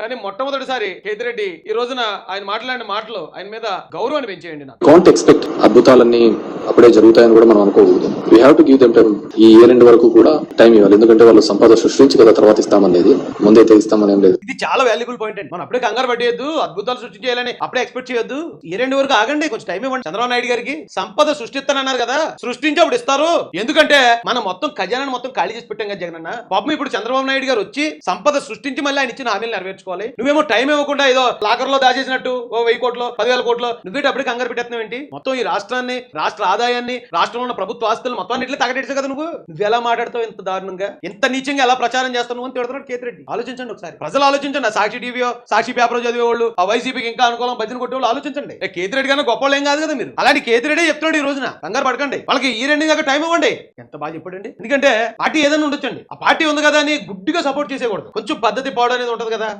కానీ మొట్టమొదటిసారి కేతిరెడ్డి ఈ రోజున ఆయన మాట్లాడిన మాటలు ఆయన మీద గౌరవాన్ని పెంచేయండి. నాకు కాంట్ ఎక్స్పెక్ట్ అద్భుతాలన్నీ అప్పుడే జరుగుతాయని కూడా మనం అనుకోకూడదు. We have to give them time. ఈ ఇయర్ ఎండ్ వరకు కూడా టైం ఇవ్వాలి. ఎందుకంటే వాళ్ళు సంపద సృష్టించి కదా తర్వాత ఇస్తామనేది, ముందైతే ఇస్తామని ఏం లేదు. ఇది చాలా వాల్యుబుల్ పాయింట్ అండి. మనం అప్పుడే కంగారు పట్టేయద్దు, అద్భుతాలు సృష్టించాలని అప్పుడే ఎక్స్పెక్ట్ చేయొద్దు. ఈ రెండు వరకు ఆగండి, కొంచెం టైం ఇవ్వండి. చంద్రబాబు నాయుడు గారికి సంపద సృష్టిస్తానన్నారు కదా, సృష్టించి అప్పుడు ఇస్తారు. ఎందుకంటే మనం మొత్తం ఖజానాన్ని మొత్తం ఖాళీ చేసి పెట్టాం కదా జగన్ అన్న. పాపం ఇప్పుడు చంద్రబాబు నాయుడు గారు వచ్చి సంపద సృష్టించి మళ్ళీ ఆయన ఇచ్చిన హామీలు నెరవేర్చుకోవాలి. నువ్వేమో టైం ఇవ్వకుండా ఏదో లాకర్ లో దాచేసినట్టు ఓ 1000 కోట్లు 10,000 కోట్లు నువ్వేటి అప్పుడే కంగారు పెట్టేస్తున్నావు ఏంటి? మొత్తం ఈ రాష్ట్రాన్ని, రాష్ట్ర ఆదాయాన్ని, రాష్ట్రంలో ఉన్న ప్రభుత్వ ఆస్తులు మొత్తం ఇట్లా తగడేసావు కదా నువ్వు ఎలా మాట్లాడతావు? ఇంత దారుణంగా, ఇంత నీచంగా ఎలా ప్రచారం చేస్తావు అని తిడుతున్నాడు కేతిరెడ్డి. ఆలోచించండి ఒకసారి, ప్రజలు ఆలోచించండి. సాక్షి టీవీయో సాక్షి పేపర్ చదివేవాళ్ళు, ఆ వైసీపీకి ఇంకా అనుకూలం భజన కొట్టేవాళ్ళు ఆలోచించండి. కేతిరెడ్డి కన్నా గొప్ప ఏం కాదు కదా మీరు. అలాంటి కేతిరెడ్డి చెప్తున్నాడు ఈ రోజున, కంగారు పడకండి, వాళ్ళకి ఈ రెండింగ్ దాకా టైం ఇవ్వండి. ఎంత బాగా చెప్పాడండి. ఎందుకంటే పార్టీ ఏదైనా ఉండొచ్చండి, ఆ పార్టీ ఉంది కదా అని గుడ్డిగా సపోర్ట్ చేసేకూడదు. కొంచెం పద్ధతి పోవడం అనేది ఉంటది కదా.